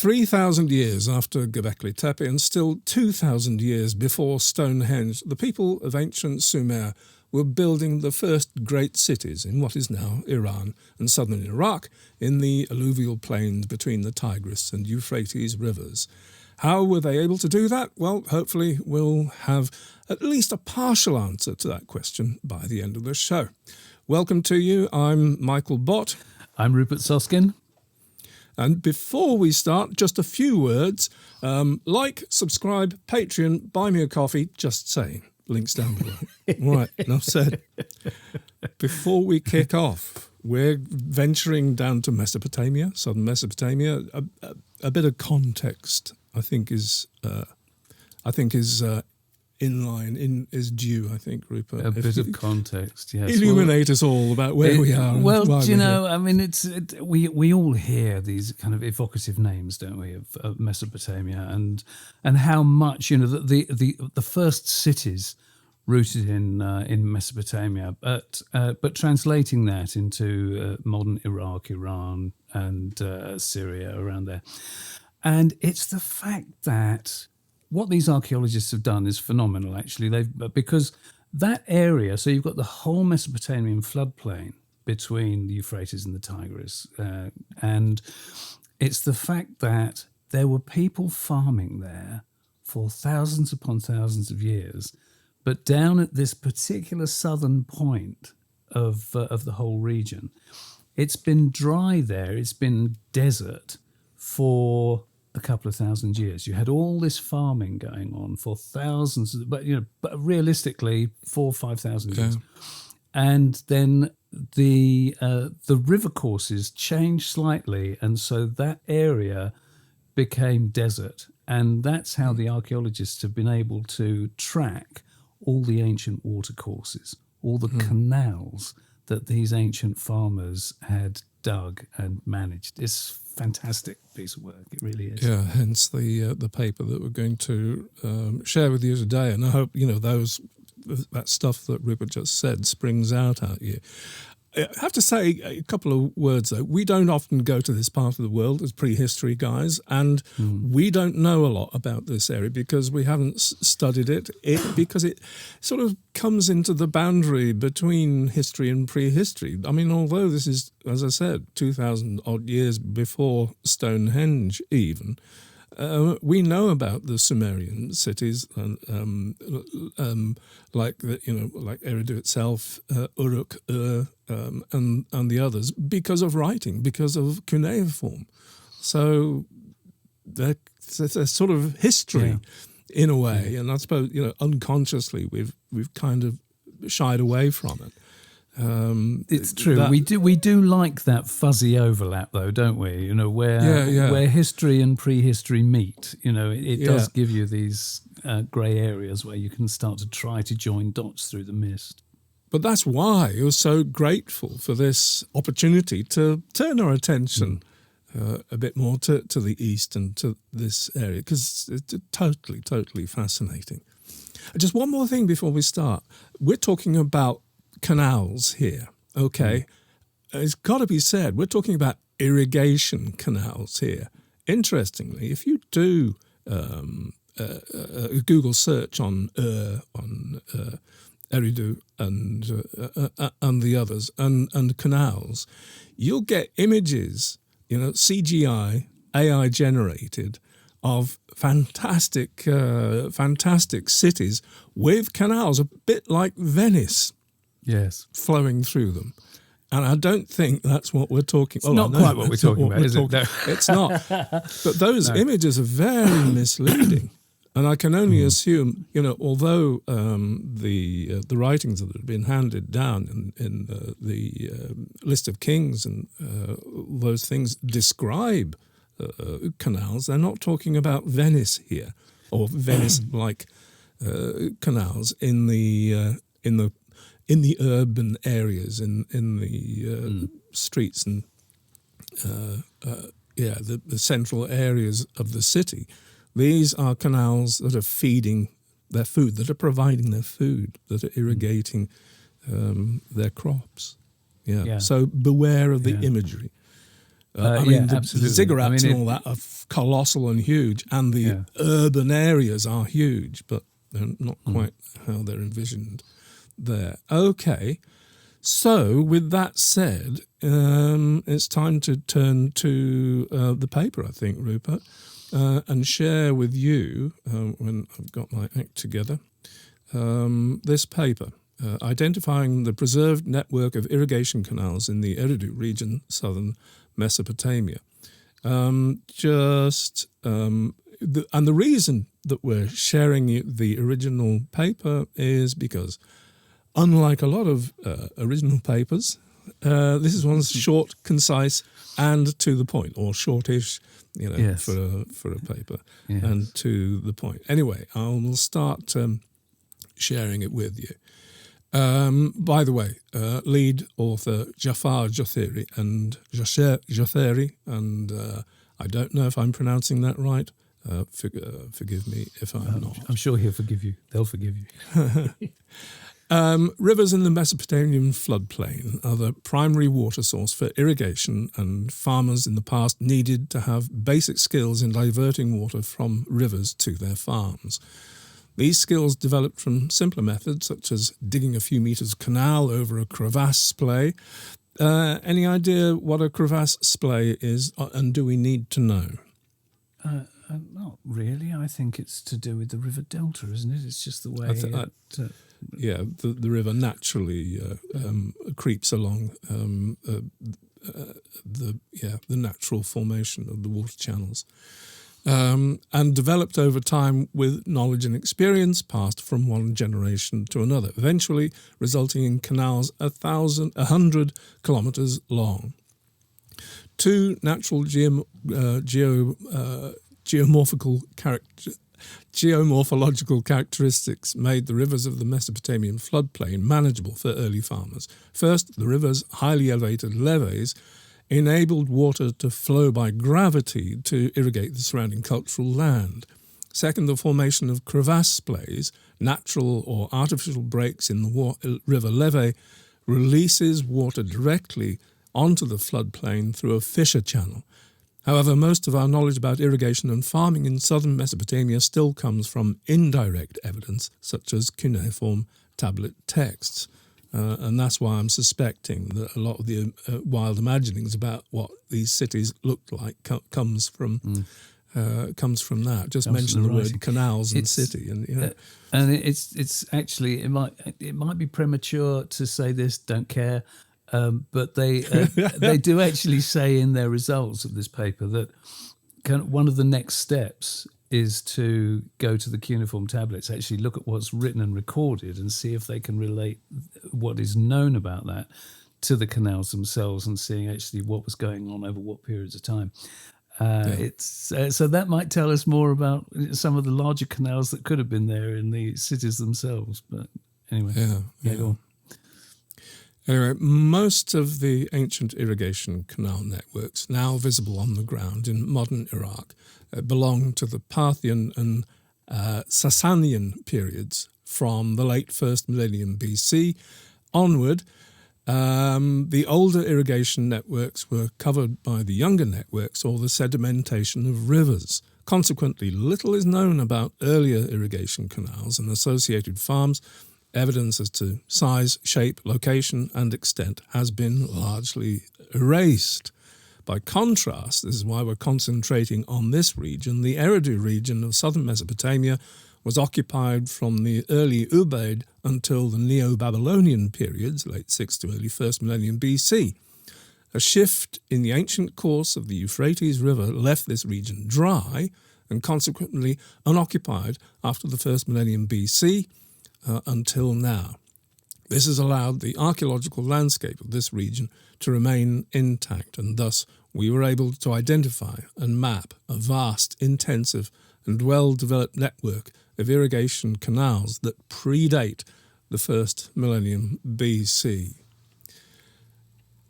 3,000 years after Göbekli Tepe and still 2,000 years before Stonehenge, the people of ancient Sumer were building the first great cities in what is now Iran and southern Iraq in the alluvial plains between the Tigris and Euphrates rivers. How were they able to do that? Well, hopefully we'll have at least a partial answer to that question by the end of the show. Welcome to you. I'm Michael Bott. I'm Rupert Soskin. And before we start, just a few words. Like, subscribe, Patreon, buy me a coffee, just saying. Links down below. Right, enough said. Before we kick off, we're venturing down to Mesopotamia, southern Mesopotamia. A bit of context, I think, is is due, I think, Rupert. A bit of context, yes. Illuminate us all about where we are. Well, do you know, I mean, we all hear these kind of evocative names, don't we, of Mesopotamia, and how much, you know, the first cities rooted in Mesopotamia, but translating that into modern Iraq, Iran, and Syria around there, and it's the fact that what these archaeologists have done is phenomenal, actually. Because that area, so you've got the whole Mesopotamian floodplain between the Euphrates and the Tigris, and it's the fact that there were people farming there for thousands upon thousands of years, but down at this particular southern point of the whole region, it's been dry there, it's been desert for a couple of thousand years. You had all this farming going on for thousands, but realistically 4,000 or 5,000 years. And then the river courses changed slightly, and so that area became desert. And that's how the archaeologists have been able to track all the ancient water courses, all the canals that these ancient farmers had dug and managed. It's fantastic piece of work, it really is. Yeah, hence the paper that we're going to share with you today, and I hope that stuff that Rupert just said springs out at you. I have to say a couple of words though. We don't often go to this part of the world as prehistory guys, and we don't know a lot about this area because we haven't studied it because it sort of comes into the boundary between history and prehistory. I mean, although this is, as I said, 2,000 odd years before Stonehenge even, we know about the Sumerian cities, like Eridu itself, Uruk, and the others, because of writing, because of cuneiform. So there's a sort of history in a way, and I suppose unconsciously we've kind of shied away from it. It's true. We do like that fuzzy overlap, though, don't we? Where history and prehistory meet. It does give you these grey areas where you can start to try to join dots through the mist. But that's why I was so grateful for this opportunity to turn our attention a bit more to the east and to this area, because it's totally fascinating. Just one more thing before we start. We're talking about canals here, okay? It's got to be said, we're talking about irrigation canals here. Interestingly, if you do a Google search on Eridu and the others and canals, you'll get images, CGI, AI generated, of fantastic cities with canals, a bit like Venice. Yes, flowing through them. And I don't think that's what we're talking about. It's not quite what we're talking about, is it? No. It's not. But those images are very misleading. And I can only assume, although the writings that have been handed down in the list of kings and those things describe canals, they're not talking about Venice here, or Venice-like canals in the urban areas, in the streets and the central areas of the city. These are canals that are feeding their food, that are providing their food, that are irrigating their crops. Yeah. So beware of the imagery. I mean, the absolutely. ziggurats and all that are colossal and huge, and the urban areas are huge, but they're not quite how they're envisioned there. Okay, so with that said, it's time to turn to the paper, I think, Rupert, and share with you, when I've got my act together, this paper, identifying the preserved network of irrigation canals in the Eridu region, southern Mesopotamia. And the reason that we're sharing the original paper is because, unlike a lot of original papers, this is one's short, concise, and to the point, or shortish, for a paper, and to the point. Anyway, I will start sharing it with you. By the way, lead author Jafar Jotheri, and I don't know if I'm pronouncing that right. Forgive me if I'm not. I'm sure he'll forgive you. They'll forgive you. Rivers in the Mesopotamian floodplain are the primary water source for irrigation, and farmers in the past needed to have basic skills in diverting water from rivers to their farms. These skills developed from simpler methods, such as digging a few meters of canal over a crevasse splay. Any idea what a crevasse splay is, and do we need to know? Not really. I think it's to do with the river delta, isn't it? It's just the way the river naturally creeps along the natural formation of the water channels. And developed over time with knowledge and experience passed from one generation to another, eventually resulting in canals 100 kilometers long. Two natural geomorphological characteristics made the rivers of the Mesopotamian floodplain manageable for early farmers. First, the river's highly elevated levees enabled water to flow by gravity to irrigate the surrounding cultural land. Second, the formation of crevasse splays, natural or artificial breaks in the river levee, releases water directly onto the floodplain through a fissure channel. However, most of our knowledge about irrigation and farming in southern Mesopotamia still comes from indirect evidence, such as cuneiform tablet texts. And that's why I'm suspecting that a lot of the wild imaginings about what these cities looked like comes from that. Just mention the word canals and city, and and it's actually it might be premature to say this. Don't care, but they do actually say in their results of this paper that one of the next steps is to go to the cuneiform tablets, actually look at what's written and recorded and see if they can relate what is known about that to the canals themselves, and seeing actually what was going on over what periods of time. So that might tell us more about some of the larger canals that could have been there in the cities themselves. But anyway, go on. Anyway, most of the ancient irrigation canal networks now visible on the ground in modern Iraq belong to the Parthian and Sasanian periods from the late 1st millennium BC onward. The older irrigation networks were covered by the younger networks or the sedimentation of rivers. Consequently, little is known about earlier irrigation canals and associated farms. Evidence as to size, shape, location, and extent has been largely erased. By contrast, this is why we're concentrating on this region. The Eridu region of southern Mesopotamia was occupied from the early Ubaid until the Neo-Babylonian periods, late 6th to early 1st millennium BC. A shift in the ancient course of the Euphrates River left this region dry and consequently unoccupied after the 1st millennium BC, until now. This has allowed the archaeological landscape of this region to remain intact, and thus we were able to identify and map a vast, intensive and well-developed network of irrigation canals that predate the 1st millennium BC.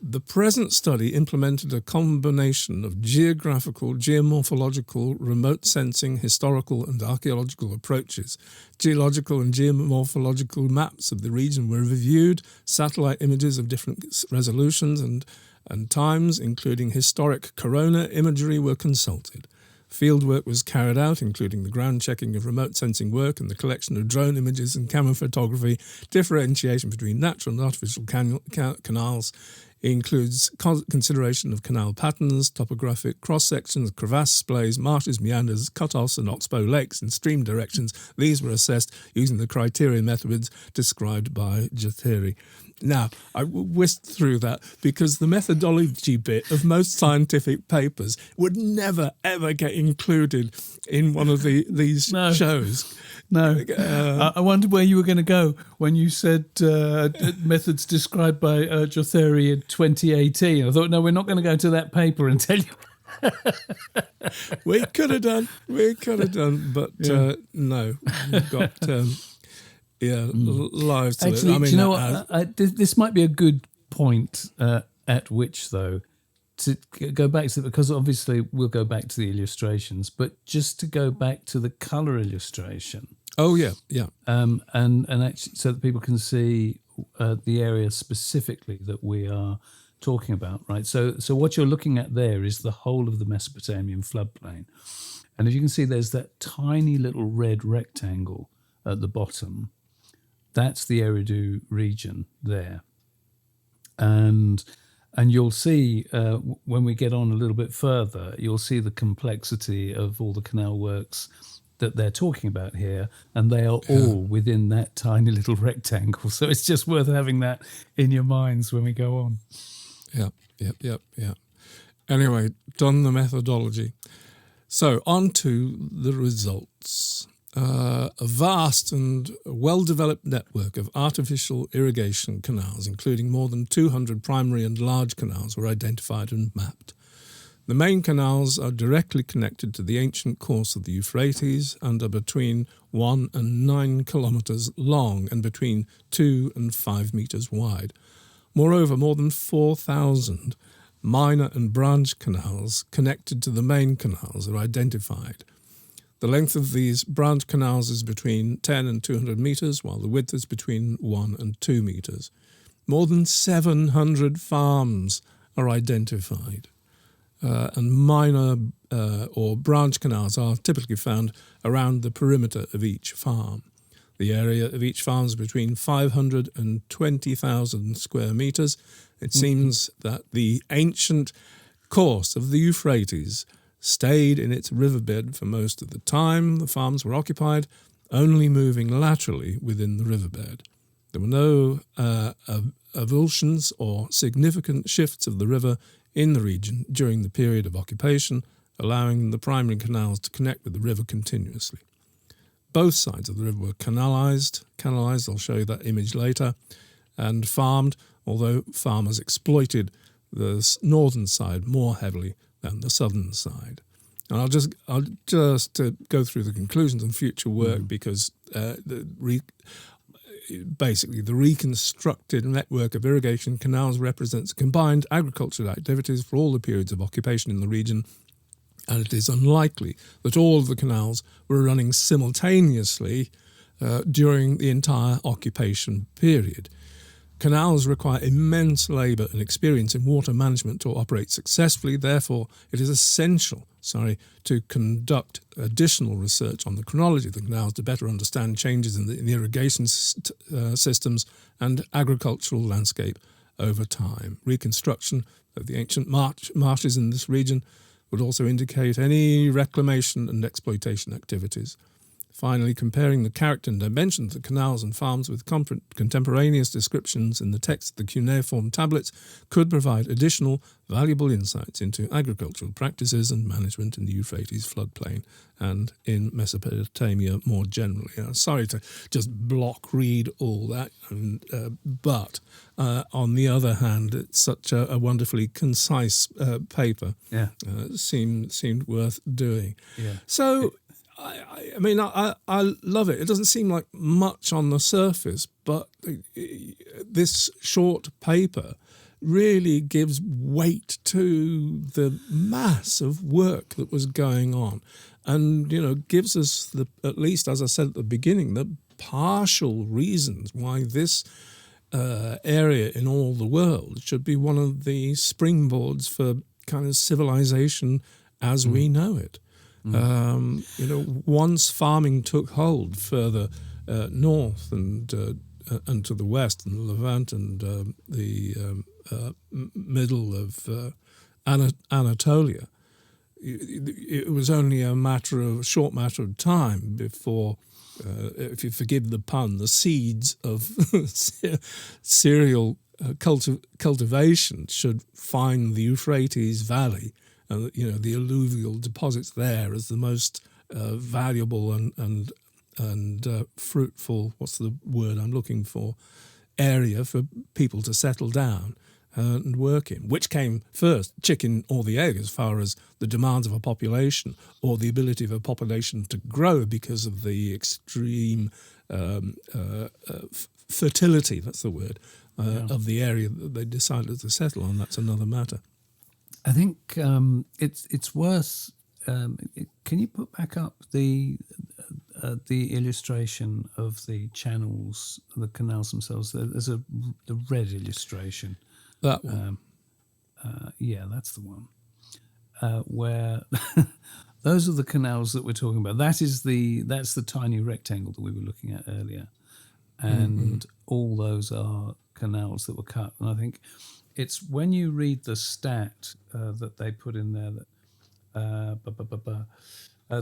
The present study implemented a combination of geographical, geomorphological, remote sensing, historical and archaeological approaches. Geological and geomorphological maps of the region were reviewed, satellite images of different resolutions and and times, including historic corona imagery, were consulted. Fieldwork was carried out, including the ground checking of remote sensing work and the collection of drone images and camera photography. Differentiation between natural and artificial canals includes consideration of canal patterns, topographic cross-sections, crevasse splays, marshes, meanders, cut-offs and oxbow lakes and stream directions. These were assessed using the criteria methods described by Guthrie. Now, I whisked through that because the methodology bit of most scientific papers would never, ever get included in one of these shows. No, I wondered where you were going to go when you said methods described by Guthrie in 2018. I thought, no, we're not going to go to that paper and tell you. We could have done, but no, we've got... lives to Actually, it. I mean, do you know what? This might be a good point at which, though, to go back to, because obviously we'll go back to the illustrations, but just to go back to the colour illustration. Oh, yeah. And actually, so that people can see the area specifically that we are talking about, right? So what you're looking at there is the whole of the Mesopotamian floodplain. And as you can see, there's that tiny little red rectangle at the bottom. That's the Eridu region there. And you'll see when we get on a little bit further, you'll see the complexity of all the canal works that they're talking about here, and they are all within that tiny little rectangle. So it's just worth having that in your minds when we go on. Yeah. Anyway, done the methodology. So on to the results. A vast and well-developed network of artificial irrigation canals, including more than 200 primary and large canals, were identified and mapped. The main canals are directly connected to the ancient course of the Euphrates and are between 1 and 9 kilometres long and between 2 and 5 metres wide. Moreover, more than 4,000 minor and branch canals connected to the main canals are identified. The length of these branch canals is between 10 and 200 metres, while the width is between 1 and 2 metres. More than 700 farms are identified, and minor or branch canals are typically found around the perimeter of each farm. The area of each farm is between 500 and 20,000 square metres. It seems that the ancient course of the Euphrates stayed in its riverbed for most of the time the farms were occupied, only moving laterally within the riverbed. There were no avulsions or significant shifts of the river in the region during the period of occupation, allowing the primary canals to connect with the river continuously. Both sides of the river were canalized, I'll show you that image later, and farmed, although farmers exploited the northern side more heavily than the southern side. And I'll just go through the conclusions and future work because basically the reconstructed network of irrigation canals represents combined agricultural activities for all the periods of occupation in the region, and it is unlikely that all of the canals were running simultaneously during the entire occupation period. Canals require immense labour and experience in water management to operate successfully. Therefore, it is essential, to conduct additional research on the chronology of the canals to better understand changes in the irrigation systems and agricultural landscape over time. Reconstruction of the ancient marshes in this region would also indicate any reclamation and exploitation activities. Finally, comparing the character and dimensions of the canals and farms with contemporaneous descriptions in the text of the cuneiform tablets could provide additional valuable insights into agricultural practices and management in the Euphrates floodplain and in Mesopotamia more generally. Sorry to just block read all that, but on the other hand, it's such a wonderfully concise paper. Yeah, seemed worth doing. Yeah. So. I mean, I love it. It doesn't seem like much on the surface, but this short paper really gives weight to the mass of work that was going on and, gives us, at least, as I said at the beginning, the partial reasons why this area in all the world. It should be one of the springboards for kind of civilization as we know it. Once farming took hold further north and to the west, and the Levant and the middle of Anatolia, it was only a short matter of time before, if you forgive the pun, the seeds of cereal cultivation should find the Euphrates Valley, the alluvial deposits there as the most valuable and fruitful, what's the word I'm looking for, area for people to settle down and work in. Which came first, chicken or the egg, as far as the demands of a population or the ability of a population to grow because of the extreme fertility, that's the word, of the area that they decided to settle on. That's another matter. I think it's worth. Can you put back up the illustration of the channels, the canals themselves? There's the red illustration. That one. Yeah, that's the one. Where those are the canals that we're talking about. That's the tiny rectangle that we were looking at earlier, and all those are canals that were cut. And I think it's when you read the stat that they put in there that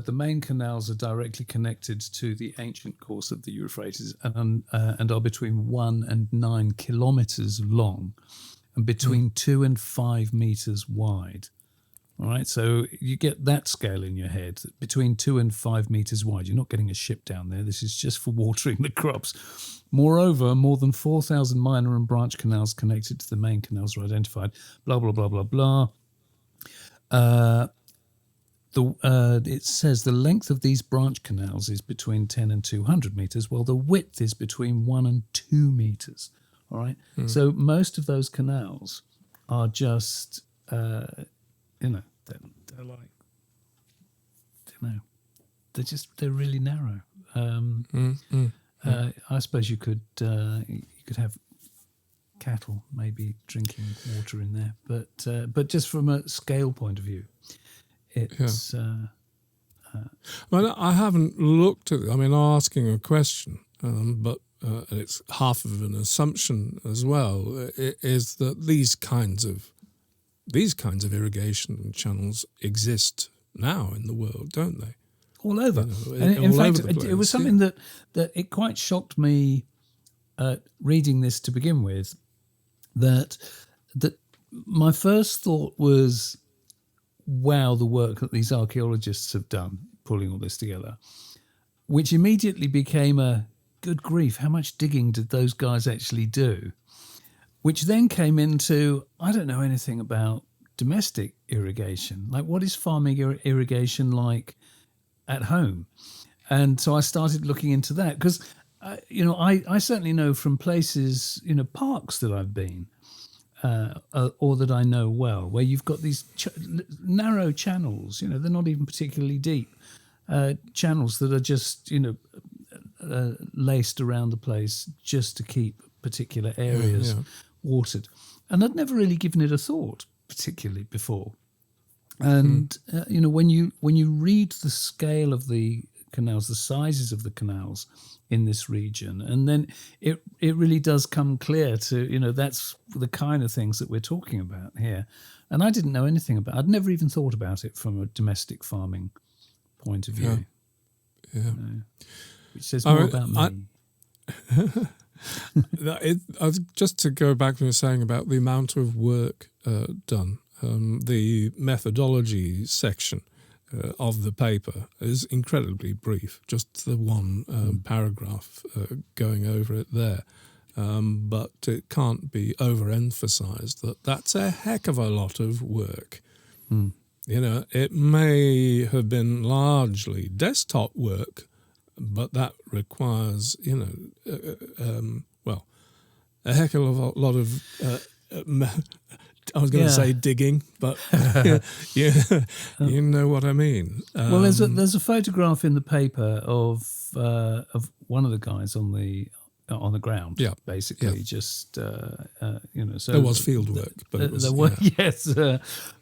the main canals are directly connected to the ancient course of the Euphrates and are between 1 and 9 kilometers long and between 2 and 5 meters wide. All right, so you get that scale in your head, between 2 and 5 meters wide. You're not getting a ship down there. This is just for watering the crops. Moreover, more than 4,000 minor and branch canals connected to the main canals were identified. Blah, blah, blah, blah, blah. It says the length of these branch canals is between 10 and 200 meters, while the width is between 1 and 2 meters. All right, so most of those canals are just, they're like, they're really narrow. I suppose you could have cattle maybe drinking water in there, but just from a scale point of view, it's. Well, I haven't looked at it. I mean, I'm asking a question, but it's half of an assumption as well. Is that these kinds of irrigation channels exist now in the world, don't they? All over. In fact, it was something that it quite shocked me reading this to begin with. That my first thought was, wow, the work that these archaeologists have done pulling all this together, which immediately became a good grief, how much digging did those guys actually do? Which then came into, I don't know anything about domestic irrigation. Like, what is farming irrigation like at home? And so I started looking into that because, I certainly know from places, parks that I've been or that I know well, where you've got these narrow channels, they're not even particularly deep, channels that are just, laced around the place just to keep particular areas watered. And I'd never really given it a thought particularly before. And, when you read the scale of the canals, the sizes of the canals in this region, and then it really does come clear to, that's the kind of things that we're talking about here. And I didn't know anything about it. I'd never even thought about it from a domestic farming point of view. Yeah. Which says more about me. Just to go back to what you were saying about the amount of work done, the methodology section of the paper is incredibly brief, just the one paragraph going over it there. But it can't be overemphasized that that's a heck of a lot of work. It may have been largely desktop work, but that requires, a heck of a lot of, I was going to say digging, but you know what I mean. Well, there's a photograph in the paper of one of the guys on the on the ground. Yeah. Basically, Yeah. just So There was field work, but it was, there was yes,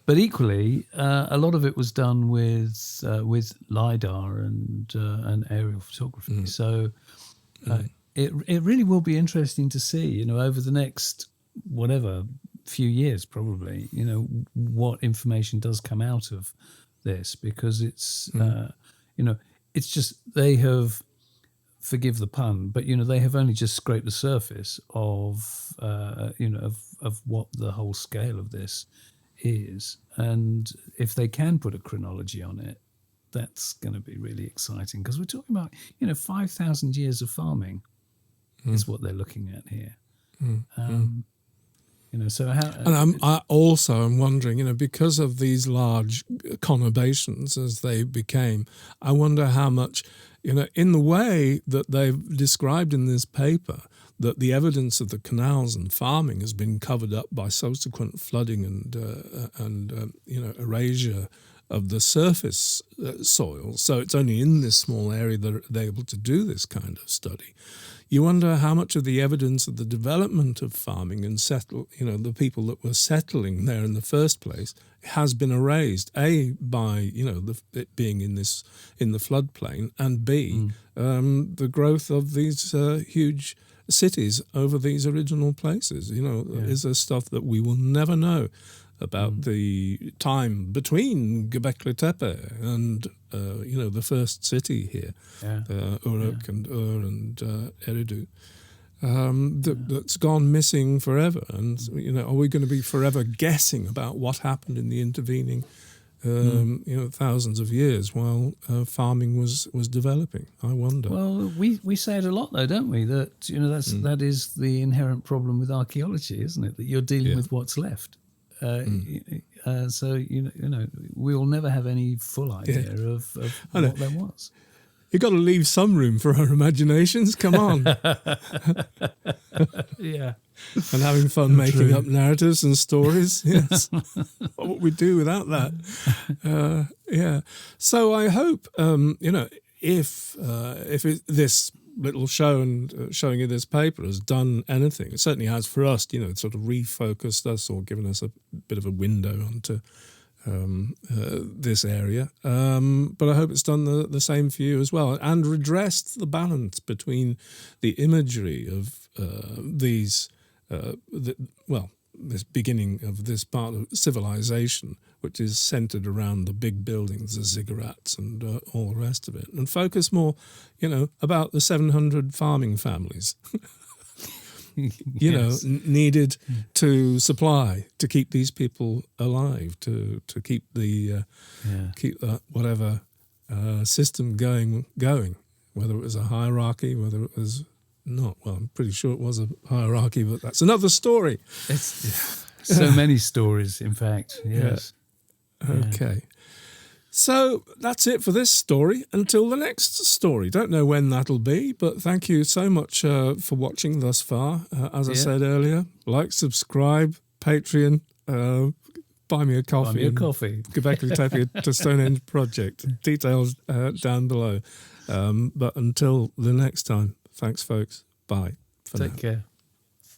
but equally, a lot of it was done with lidar and aerial photography. So it really will be interesting to see, over the next few years, probably, what information does come out of this, because it's it's just they have. Forgive the pun, but they have only just scraped the surface of of what the whole scale of this is, and if they can put a chronology on it, that's going to be really exciting, because we're talking about 5,000 years of farming is what they're looking at here. So how? And I'm wondering, because of these large conurbations as they became, I wonder how much. In the way that they've described in this paper, that the evidence of the canals and farming has been covered up by subsequent flooding and erasure of the surface soil. So it's only in this small area that they're able to do this kind of study. You wonder how much of the evidence of the development of farming and the people that were settling there in the first place has been erased, A, by it being in the floodplain, and B, the growth of these huge cities over these original places. Is there stuff that we will never know about the time between Göbekli Tepe and the first city here, Uruk and Ur and Eridu. That's gone missing forever, and are we going to be forever guessing about what happened in the intervening thousands of years while farming was developing? I wonder. Well, we say it a lot, though, don't we? That that is the inherent problem with archaeology, isn't it? That you're dealing with what's left. So we will never have any full idea of what there was. You've got to leave some room for our imaginations. Come on. Yeah. And having fun making up narratives and stories. Yes. What would we do without that? Yeah. So I hope, if this little show and showing you this paper has done anything, it certainly has for us, sort of refocused us or given us a bit of a window onto this area. But I hope it's done the same for you as well, and redressed the balance between the imagery of this beginning of this part of civilization, which is centered around the big buildings, the ziggurats and all the rest of it, and focus more, about the 700 farming families. Needed to supply, to keep these people alive, to keep the keep that whatever system going, whether it was a hierarchy, whether it was not. Well, I'm pretty sure it was a hierarchy, but that's another story. It's so many stories, in fact. Yes. Yeah. Okay. So that's it for this story. Until the next story. Don't know when that'll be, but thank you so much for watching thus far. As I said earlier, like, subscribe, Patreon, buy me a coffee. Buy me a coffee. Göbekli Tepe to Stonehenge Project. Details down below. But until the next time, thanks, folks. Bye. Take care.